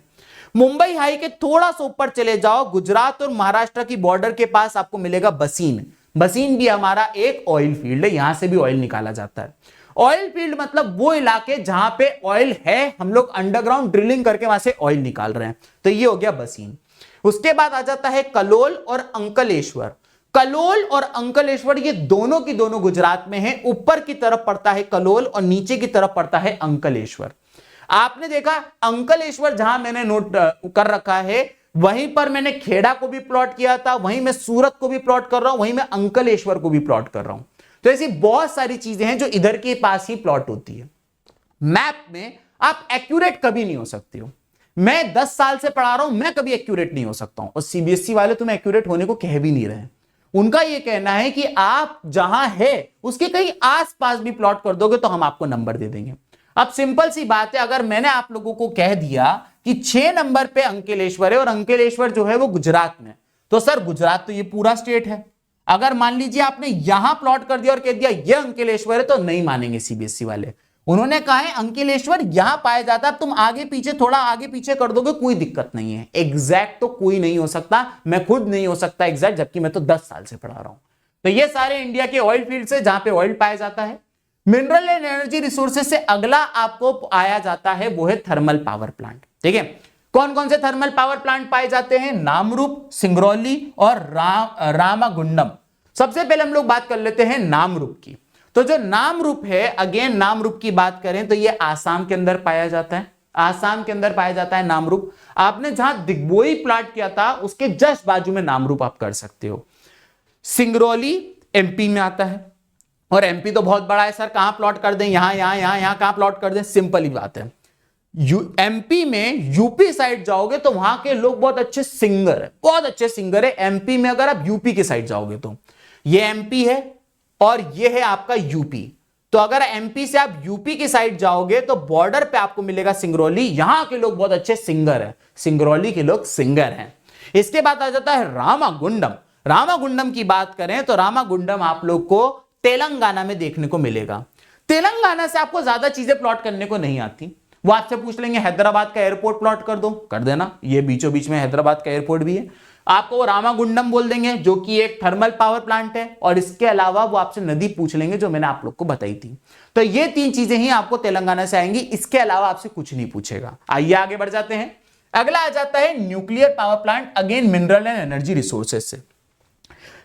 मुंबई हाई के थोड़ा सा ऊपर चले जाओ, गुजरात और महाराष्ट्र की बॉर्डर के पास आपको मिलेगा बसीन। बसीन भी हमारा एक ऑयल फील्ड है, यहां से भी ऑयल निकाला जाता है। ऑयल फील्ड मतलब वो इलाके जहां पे ऑयल है, हम लोग अंडरग्राउंड ड्रिलिंग करके वहां से ऑयल निकाल रहे हैं, तो ये हो गया बसीन। उसके बाद आ जाता है कलोल और अंकलेश्वर। कलोल और अंकलेश्वर ये दोनों की दोनों गुजरात में है। ऊपर की तरफ पड़ता है कलोल और नीचे की तरफ पड़ता है अंकलेश्वर। आपने देखा अंकलेश्वर जहां मैंने नोट कर रखा है, वहीं पर मैंने खेड़ा को भी प्लॉट किया था, वहीं मैं सूरत को भी प्लॉट कर रहा हूं, वहीं मैं अंकलेश्वर को भी प्लॉट कर रहा हूं। तो ऐसी बहुत सारी चीजें हैं जो इधर के पास ही प्लॉट होती है। मैप में आप एक्यूरेट कभी नहीं हो सकते हो। मैं 10 साल से पढ़ा रहा हूं, मैं कभी एक्यूरेट नहीं हो सकता हूं, और सीबीएसई वाले तुम्हें एक्यूरेट होने को कह भी नहीं रहे। उनका यह कहना है कि आप जहां है उसके कहीं आसपास भी प्लॉट कर दोगे तो हम आपको नंबर दे देंगे। अब सिंपल सी बात है, अगर मैंने आप लोगों को कह दिया कि 6 नंबर पे अंकलेश्वर है, और अंकलेश्वर जो है वो गुजरात में, तो सर गुजरात तो ये पूरा स्टेट है। अगर मान लीजिए आपने यहां प्लॉट कर दिया और कह दिया ये अंकलेश्वर है, तो नहीं मानेंगे सीबीएसई वाले। उन्होंने कहा है अंकलेश्वर यहां पाया जाता है, तुम आगे पीछे थोड़ा आगे पीछे कर दोगे कोई दिक्कत नहीं है। एग्जैक्ट तो कोई नहीं हो सकता, मैं खुद नहीं हो सकता एग्जैक्ट, जबकि मैं तो 10 साल से पढ़ा रहा हूं। तो ये सारे इंडिया के ऑयल फील्ड से जहां पे ऑयल पाया जाता है। मिनरल एंड एनर्जी रिसोर्सेज से अगला आपको आया जाता है वो है थर्मल पावर प्लांट। ठीक है, कौन कौन से थर्मल पावर प्लांट पाए जाते हैं? नामरूप, सिंगरौली और रामागुंडम। सबसे पहले हम लोग बात कर लेते हैं नामरूप की। तो जो नामरूप है, अगेन नामरूप की बात करें तो ये आसाम के अंदर पाया जाता है, आसाम के अंदर पाया जाता है नामरूप। आपने जहां दिग्बोई प्लॉट किया था उसके जस्ट बाजू में नामरूप आप कर सकते हो। सिंगरौली एमपी में आता है, और एमपी तो बहुत बड़ा है सर, कहां प्लॉट कर दें, यहां यहां यहां यहां कहां प्लॉट कर दें? सिंपल ही बात है, एमपी में यूपी साइड जाओगे तो वहां के लोग बहुत अच्छे सिंगर है, बहुत अच्छे सिंगर है एमपी में। अगर आप यूपी की साइड जाओगे तो ये एमपी है और ये है आपका यूपी। तो अगर एमपी से आप यूपी की साइड जाओगे तो बॉर्डर पे आपको मिलेगा सिंगरौली, यहां के लोग बहुत अच्छे सिंगर हैं, सिंगरौली के लोग सिंगर हैं। इसके बाद आ जाता है रामागुंडम। रामागुंडम की बात करें तो रामागुंडम आप लोग को तेलंगाना में देखने को मिलेगा। तेलंगाना से आपको ज्यादा चीजें प्लॉट करने को नहीं आती, वो आपसे पूछ लेंगे हैदराबाद का एयरपोर्ट प्लॉट कर दो, कर देना, ये बीचों बीच में हैदराबाद का एयरपोर्ट भी है। आपको वो रामागुंडम बोल देंगे जो कि एक थर्मल पावर प्लांट है, और इसके अलावा वो आपसे नदी पूछ लेंगे जो मैंने आप लोग को बताई थी। तो ये 3 चीजें ही आपको तेलंगाना से आएंगी, इसके अलावा आपसे कुछ नहीं पूछेगा। आइए आगे बढ़ जाते हैं। अगला आ जाता है nuclear power plant, again mineral and energy resources से।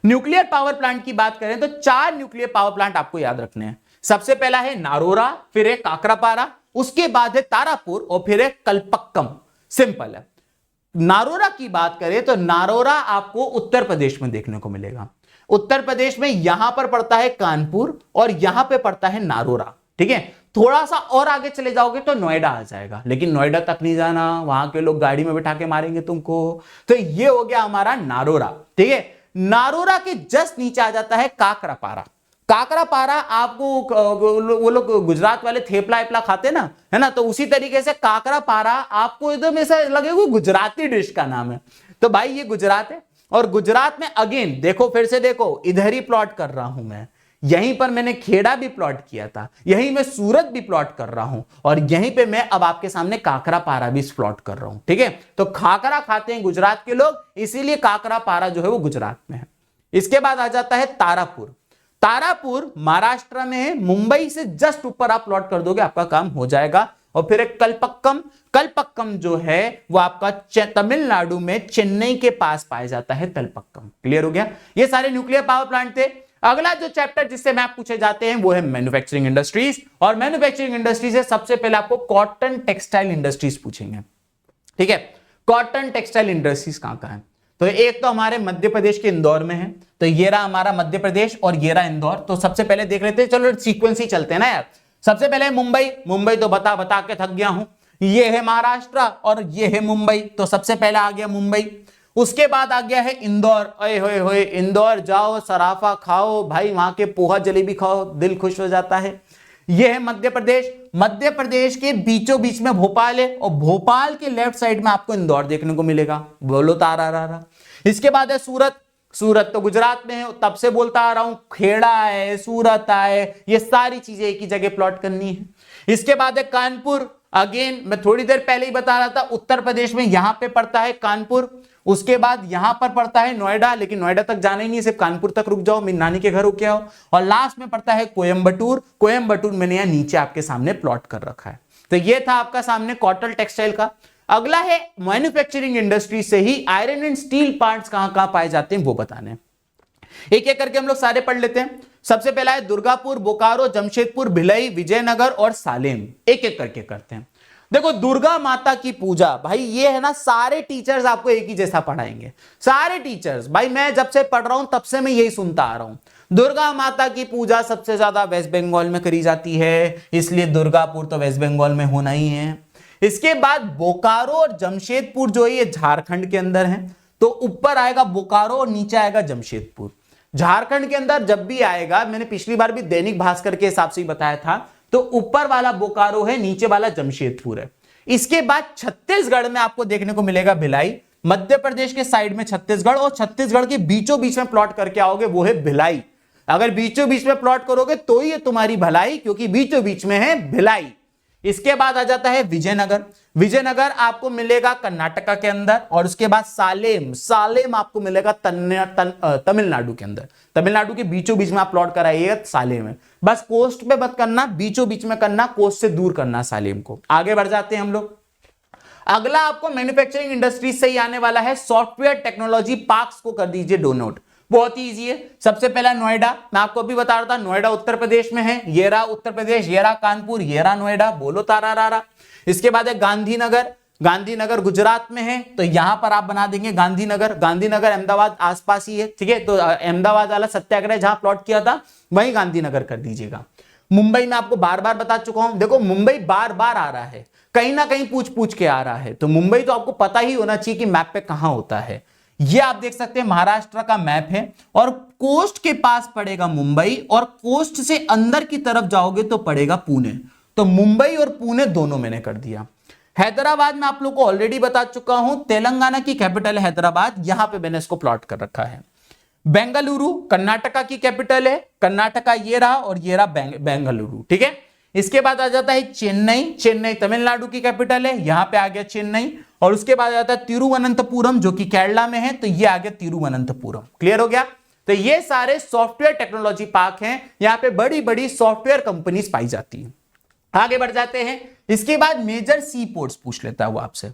न्यूक्लियर पावर प्लांट की बात करें तो 4 न्यूक्लियर पावर प्लांट आपको याद रखने हैं। सबसे पहला है नारोरा, फिर है काकरापारा, उसके बाद है तारापुर और फिर है कल्पक्कम। सिंपल है। नारोरा की बात करें तो नारोरा आपको उत्तर प्रदेश में देखने को मिलेगा। उत्तर प्रदेश में यहां पर पड़ता है कानपुर और यहां पे पड़ता है नारोरा, ठीक है। थोड़ा सा और आगे चले जाओगे तो नोएडा आ जाएगा, लेकिन नोएडा तक नहीं जाना, वहां के लोग गाड़ी में बिठा के मारेंगे तुमको। तो ये हो गया हमारा नारोरा, ठीक है। नारोरा के जस्ट नीचे आ जाता है काकरापारा। काकरापारा आपको वो लोग गुजरात वाले थेपला एपला खाते ना, है ना, तो उसी तरीके से काकरापारा आपको एकदम ऐसा लगेगा गुजराती डिश का नाम है। तो भाई ये गुजरात है, और गुजरात में अगेन देखो, फिर से देखो, इधर ही प्लॉट कर रहा हूं मैं, यहीं पर मैंने खेड़ा भी प्लॉट किया था, यहीं मैं सूरत भी प्लॉट कर रहा हूं, और यहीं पे मैं अब आपके सामने काकरापारा भी प्लॉट कर रहा हूं, ठीक है। तो खाकरा खाते हैं गुजरात के लोग, इसीलिए काकरापारा जो है वो गुजरात में है। इसके बाद आ जाता है तारापुर। तारापुर महाराष्ट्र में है, मुंबई से जस्ट ऊपर आप प्लॉट कर दोगे आपका काम हो जाएगा। और फिर एक कलपक्कम। कलपक्कम जो है वो आपका तमिलनाडु में चेन्नई के पास पाया जाता है तलपक्कम। क्लियर हो गया, ये सारे न्यूक्लियर पावर प्लांट थे। अगला जो चैप्टर जिससे मैप पूछे जाते हैं वो है मैन्युफैक्चरिंग इंडस्ट्रीज, और मैन्युफैक्चरिंग इंडस्ट्रीज से सबसे पहले आपको कॉटन टेक्सटाइल इंडस्ट्रीज पूछेंगे, ठीक है। कॉटन टेक्सटाइल इंडस्ट्रीज कहां कहां है, तो एक तो हमारे मध्य प्रदेश के इंदौर में है, तो ये रहा हमारा मध्य प्रदेश और ये रहा इंदौर। तो सबसे पहले देख लेते हैं, चलो सीक्वेंस ही चलते हैं ना यार। सबसे पहले मुंबई। मुंबई तो बता बता के थक गया हूं। ये है महाराष्ट्र और ये है मुंबई, तो सबसे पहले आ गया मुंबई। उसके बाद आ गया है इंदौर। ओए होए होए, इंदौर जाओ, सराफा खाओ भाई, वहां के पोहा जलेबी खाओ, दिल खुश हो जाता है। यह है मध्य प्रदेश। मध्य प्रदेश के बीचों बीच में भोपाल है, और भोपाल के लेफ्ट साइड में आपको इंदौर देखने को मिलेगा। बोलो तारा रा। इसके बाद है सूरत। सूरत तो गुजरात में है, तब से बोलता आ रहा हूं, खेड़ा है, सूरत है, ये सारी चीजें एक ही जगह प्लॉट करनी है। इसके बाद है कानपुर। अगेन मैं थोड़ी देर पहले ही बता रहा था, उत्तर प्रदेश में यहां पे पड़ता है कानपुर। उसके बाद यहां पर पड़ता है नोएडा, लेकिन नोएडा तक जाना ही नहीं, सिर्फ कानपुर तक रुक जाओ, मेरी नानी के घर रुक के आओ। और लास्ट में पड़ता है कोयम्बटूर। कोयम्बटूर मैंने यहां नीचे आपके सामने प्लॉट कर रखा है। तो ये था आपका सामने कॉटन टेक्सटाइल का। अगला है मैन्युफैक्चरिंग इंडस्ट्री से ही आयरन एंड स्टील पार्ट्स कहां कहां पाए जाते हैं वो बताने। एक एक करके हम लोग सारे पढ़ लेते हैं। सबसे पहला है दुर्गापुर, बोकारो, जमशेदपुर, भिलाई, विजयनगर और सालेम। एक एक करके करते हैं। देखो दुर्गा माता की पूजा, भाई ये है ना, सारे टीचर्स आपको एक ही जैसा पढ़ाएंगे। सारे टीचर्स, भाई मैं जब से पढ़ रहा हूं तब से मैं यही सुनता आ रहा हूं। दुर्गा माता की पूजा सबसे ज्यादा वेस्ट बंगाल में करी जाती है, इसलिए दुर्गापुर तो वेस्ट बंगाल में होना ही है। इसके बाद बोकारो और जमशेदपुर जो है ये झारखंड के अंदर है, तो ऊपर आएगा बोकारो और नीचे आएगा जमशेदपुर। झारखंड के अंदर जब भी आएगा, मैंने पिछली बार भी दैनिक भास्कर के हिसाब से ही बताया था, तो ऊपर वाला बोकारो है, नीचे वाला जमशेदपुर है। इसके बाद छत्तीसगढ़ में आपको देखने को मिलेगा भिलाई। मध्य प्रदेश के साइड में छत्तीसगढ़, और छत्तीसगढ़ के बीचों बीच में प्लॉट करके आओगे वो है भिलाई। अगर बीचों बीच में प्लॉट करोगे तो ही तुम्हारी भलाई, क्योंकि बीचों बीच में है भिलाई। इसके बाद आ जाता है विजयनगर। विजयनगर आपको मिलेगा कर्नाटका के अंदर, और उसके बाद सालेम। सालेम आपको मिलेगा तमिलनाडु के अंदर। तमिलनाडु के बीचों बीच में आप प्लॉट कराइएगा सालेम में। बस कोस्ट पे मत करना, बीचों बीच में करना, कोस्ट से दूर करना सालेम को। आगे बढ़ जाते हैं हम लोग। अगला आपको मैन्युफैक्चरिंग इंडस्ट्रीज से ही आने वाला है, सॉफ्टवेयर टेक्नोलॉजी पार्क्स को कर दीजिए डोनोट। बहुत ही इजी है। सबसे पहला नोएडा, मैं आपको अभी बता रहा था, नोएडा उत्तर प्रदेश में है। ये रहा उत्तर प्रदेश, ये रहा कानपुर, ये रहा नोएडा। बोलो तारा रारा। इसके बाद है गांधीनगर। गांधीनगर गुजरात में है, तो यहां पर आप बना देंगे गांधीनगर। गांधीनगर अहमदाबाद आसपास ही है, ठीक है। तो अहमदाबाद वाला सत्याग्रह जहां प्लॉट किया था वहीं गांधीनगर कर दीजिएगा। मुंबई में आपको बार बार बता चुका हूं, देखो मुंबई बार बार आ रहा है, कहीं ना कहीं पूछ पूछ के आ रहा है, तो मुंबई तो आपको पता ही होना चाहिए कि मैप पे कहां होता है। ये आप देख सकते हैं महाराष्ट्र का मैप है, और कोस्ट के पास पड़ेगा मुंबई, और कोस्ट से अंदर की तरफ जाओगे तो पड़ेगा पुणे। तो मुंबई और पुणे दोनों मैंने कर दिया। हैदराबाद में आप लोग को ऑलरेडी बता चुका हूं, तेलंगाना की कैपिटल है हैदराबाद, यहां पे मैंने इसको प्लॉट कर रखा है। बेंगलुरु कर्नाटका की कैपिटल है, कर्नाटका ये रहा, और ये रहा बेंगलुरु, ठीक है। इसके बाद आ जाता है चेन्नई। चेन्नई तमिलनाडु की कैपिटल है, यहां पे आ गया चेन्नई। और उसके बाद आ जाता है तिरुवनंतपुरम, जो कि केरला में है, तो ये आ गया तिरुवनंतपुरम। क्लियर हो गया। तो ये सारे सॉफ्टवेयर टेक्नोलॉजी पार्क हैं, यहां पे बड़ी बड़ी सॉफ्टवेयर कंपनीज पाई जाती है। आगे बढ़ जाते हैं। इसके बाद मेजर सी पोर्ट्स पूछ लेता है वो आपसे।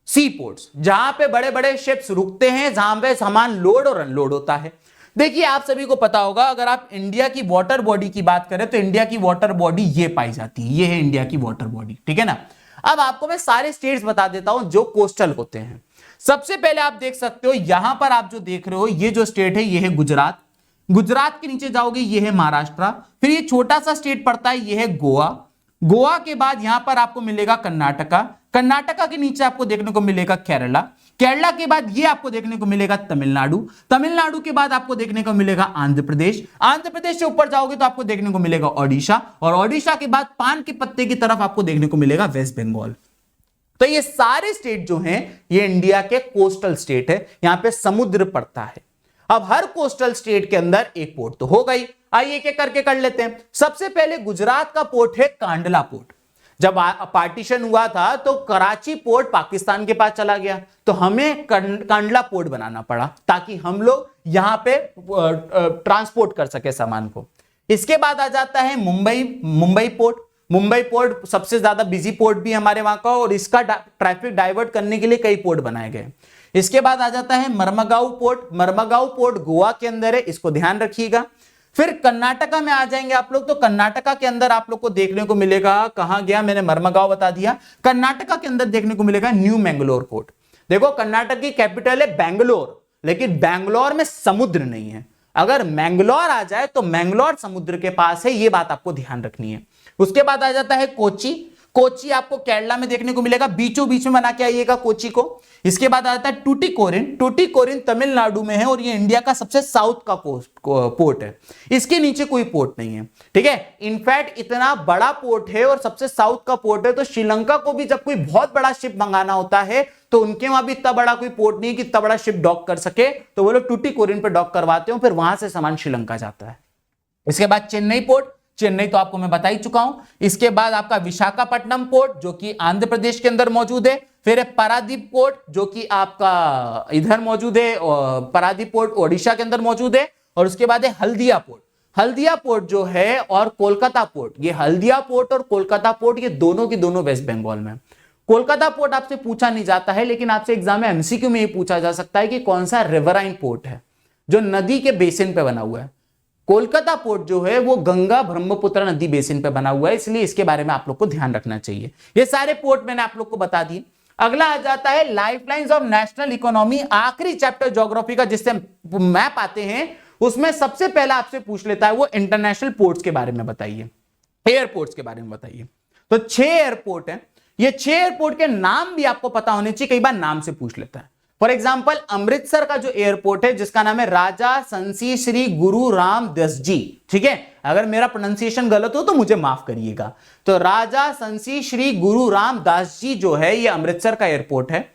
सी पोर्ट्स, जहां पे बड़े बड़े शिप्स रुकते हैं, जहां पे सामान लोड और अनलोड होता है। देखिए आप सभी को पता होगा, अगर आप इंडिया की वाटर बॉडी की बात करें तो इंडिया की वाटर बॉडी ये पाई जाती है, ये है इंडिया की वाटर बॉडी, ठीक है ना। अब आपको मैं सारे स्टेट्स बता देता हूं जो कोस्टल होते हैं। सबसे पहले आप देख सकते हो यहां पर आप जो देख रहे हो ये जो स्टेट है ये है गुजरात, गुजरात के नीचे जाओगे ये है महाराष्ट्र, फिर ये छोटा सा स्टेट पड़ता है ये है गोवा, गोवा के बाद यहां पर आपको मिलेगा कर्नाटका, कर्नाटका के नीचे आपको देखने को मिलेगा केरला, केरला के बाद ये आपको देखने को मिलेगा तमिलनाडु, तमिलनाडु के बाद आपको देखने को मिलेगा आंध्र प्रदेश, आंध्र प्रदेश से ऊपर जाओगे तो आपको देखने को मिलेगा ओडिशा, और ओडिशा के बाद पान के पत्ते की तरफ आपको देखने को मिलेगा वेस्ट बंगाल। तो ये सारे स्टेट जो हैं ये इंडिया के कोस्टल स्टेट है, यहां पे समुद्र पड़ता है। अब हर कोस्टल स्टेट के अंदर एक पोर्ट तो हो गई, आइए एक एक करके कर लेते हैं। सबसे पहले गुजरात का पोर्ट है कांडला पोर्ट। जब पार्टीशन हुआ था तो कराची पोर्ट पाकिस्तान के पास चला गया, तो हमें कांडला पोर्ट बनाना पड़ा ताकि हम लोग यहां पे ट्रांसपोर्ट कर सके सामान को। इसके बाद आ जाता है मुंबई पोर्ट। मुंबई पोर्ट सबसे ज्यादा बिजी पोर्ट भी हमारे वहां का, और इसका ट्रैफिक डाइवर्ट करने के लिए कई पोर्ट बनाए गए। इसके बाद आ जाता है मर्मगांव पोर्ट। मर्मगांव पोर्ट गोवा के अंदर है, इसको ध्यान रखिएगा। फिर कर्नाटका में आ जाएंगे आप लोग, तो कर्नाटका के अंदर आप लोग को देखने को मिलेगा, कहां गया मैंने मैरमगांव बता दिया, कर्नाटका के अंदर देखने को मिलेगा न्यू मैंगलोर पोर्ट। देखो कर्नाटक की कैपिटल है बैंगलोर, लेकिन बैंगलोर में समुद्र नहीं है। अगर मैंगलोर आ जाए तो मैंगलोर समुद्र के पास है, ये बात आपको ध्यान रखनी है। उसके बाद आ जाता है कोची। कोची आपको केरला में देखने को मिलेगा, बीचों बीच में बना के आइएगा कोची को। इसके बाद आता है टूटीकोरिन। टूटीकोरिन तमिलनाडु में है और ये इंडिया का सबसे साउथ का पोर्ट है, इसके नीचे कोई पोर्ट नहीं है, ठीक है। इनफैक्ट इतना बड़ा पोर्ट है और सबसे साउथ का पोर्ट है, तो श्रीलंका को भी जब कोई बहुत बड़ा शिप मंगाना होता है तो उनके वहां भी इतना बड़ा कोई पोर्ट नहीं है कि इतना बड़ा शिप डॉक कर सके, तो वो लोग टूटीकोरिन पे डॉक करवाते हो, फिर वहां से सामान श्रीलंका जाता है। इसके बाद चेन्नई पोर्ट, चेन्नई तो आपको मैं बता ही चुका हूं। इसके बाद आपका विशाखापट्टनम पोर्ट जो कि आंध्र प्रदेश के अंदर मौजूद है। फिर पारादीप पोर्ट जो कि आपका इधर मौजूद है, पारादीप पोर्ट ओडिशा के अंदर मौजूद है। और उसके बाद है हल्दिया पोर्ट। हल्दिया पोर्ट जो है और कोलकाता पोर्ट, ये हल्दिया पोर्ट और कोलकाता पोर्ट ये दोनों की दोनों वेस्ट बंगाल में। कोलकाता पोर्ट आपसे पूछा नहीं जाता है, लेकिन आपसे एग्जाम में एमसीक्यू में ये पूछा जा सकता है कि कौन सा रिवराइन पोर्ट है जो नदी के बेसिन पे बना हुआ है। कोलकाता पोर्ट जो है वो गंगा ब्रह्मपुत्र नदी बेसिन पे बना हुआ है, इसलिए इसके बारे में आप लोग को ध्यान रखना चाहिए। ये सारे पोर्ट मैंने आप लोग को बता दिए। अगला आ जाता है लाइफलाइंस ऑफ नेशनल इकोनॉमी, आखिरी चैप्टर ज्योग्राफी का जिससे मैप आते हैं, उसमें सबसे पहला आपसे पूछ लेता है वो इंटरनेशनल पोर्ट्स के बारे में बताइए, एयरपोर्ट्स के बारे में बताइए। तो 6 एयरपोर्ट है, ये 6 एयरपोर्ट के नाम भी आपको पता होने चाहिए, कई बार नाम से पूछ लेता है। फॉर एग्जाम्पल अमृतसर का जो एयरपोर्ट है जिसका नाम है राजा संसी श्री गुरु रामदास जी, ठीक है, अगर मेरा प्रोनाउंसिएशन गलत हो तो मुझे माफ करिएगा। तो राजा संसी श्री गुरु रामदास जी जो है ये अमृतसर का एयरपोर्ट है।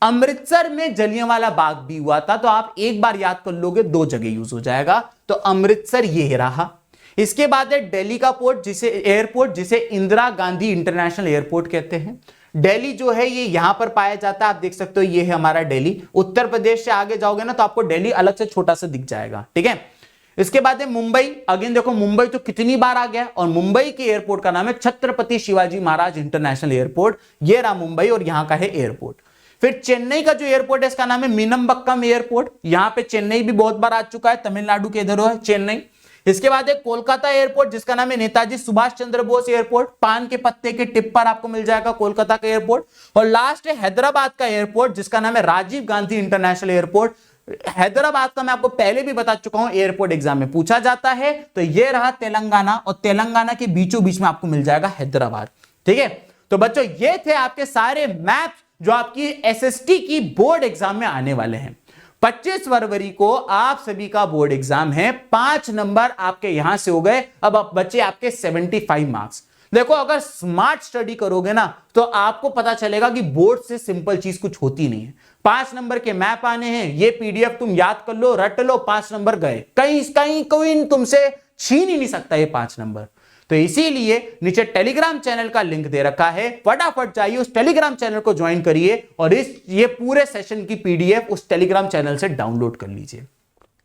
अमृतसर में जलियांवाला बाग भी हुआ था, तो आप एक बार याद कर लोगे 2 जगह यूज हो जाएगा। तो अमृतसर ये रहा। इसके बाद है दिल्ली का पोर्ट जिसे एयरपोर्ट जिसे इंदिरा गांधी इंटरनेशनल एयरपोर्ट कहते हैं। दिल्ली जो है ये यहां पर पाया जाता है, आप देख सकते हो ये है हमारा दिल्ली। उत्तर प्रदेश से आगे जाओगे ना तो आपको दिल्ली अलग से छोटा सा दिख जाएगा, ठीक है। इसके बाद है मुंबई। अगेन देखो मुंबई तो कितनी बार आ गया, और मुंबई के एयरपोर्ट का नाम है छत्रपति शिवाजी महाराज इंटरनेशनल एयरपोर्ट। ये रहा मुंबई और यहां का है एयरपोर्ट। फिर चेन्नई का जो एयरपोर्ट है इसका नाम है मीनम्बक्कम एयरपोर्ट। यहां पे चेन्नई भी बहुत बार आ चुका है, तमिलनाडु के इधर है चेन्नई। इसके बाद है कोलकाता एयरपोर्ट जिसका नाम है नेताजी सुभाष चंद्र बोस एयरपोर्ट, पान के पत्ते के टिप पर आपको मिल जाएगा कोलकाता का एयरपोर्ट। और लास्ट है हैदराबाद का एयरपोर्ट जिसका नाम है राजीव गांधी इंटरनेशनल एयरपोर्ट। हैदराबाद का मैं आपको पहले भी बता चुका हूं, एयरपोर्ट एग्जाम में पूछा जाता है। तो ये रहा तेलंगाना, और तेलंगाना के बीचों बीच में आपको मिल जाएगा हैदराबाद, ठीक है। तो बच्चों ये थे आपके सारे मैप्स जो आपकी एसएसटी की बोर्ड एग्जाम में आने वाले हैं। 25 फरवरी को आप सभी का बोर्ड एग्जाम है। 5 नंबर आपके यहां से हो गए, अब आप बचे आपके 75 मार्क्स। देखो अगर स्मार्ट स्टडी करोगे ना तो आपको पता चलेगा कि बोर्ड से सिंपल चीज कुछ होती नहीं है। 5 नंबर के मैप आने हैं, ये पीडीएफ तुम याद कर लो, रट लो, 5 नंबर गए, कहीं कोई तुमसे छीन ही नहीं सकता ये 5 नंबर। तो इसीलिए नीचे टेलीग्राम चैनल का लिंक दे रखा है, फटाफट जाइए उस टेलीग्राम चैनल को ज्वाइन करिए और ये पूरे सेशन की पीडीएफ उस टेलीग्राम चैनल से डाउनलोड कर लीजिए।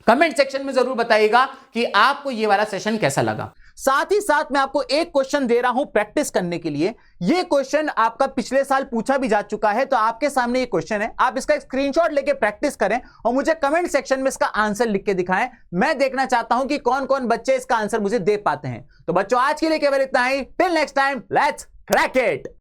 कमेंट सेक्शन में जरूर बताइएगा कि आपको ये वाला सेशन कैसा लगा। साथ ही साथ मैं आपको एक क्वेश्चन दे रहा हूं प्रैक्टिस करने के लिए। ये क्वेश्चन आपका पिछले साल पूछा भी जा चुका है, तो आपके सामने ये क्वेश्चन है, आप इसका स्क्रीनशॉट लेके प्रैक्टिस करें और मुझे कमेंट सेक्शन में इसका आंसर लिख के दिखाएं। मैं देखना चाहता हूं कि कौन कौन बच्चे इसका आंसर मुझे दे पाते हैं। तो बच्चों आज के लिए केवल इतना ही, till next time, let's crack it.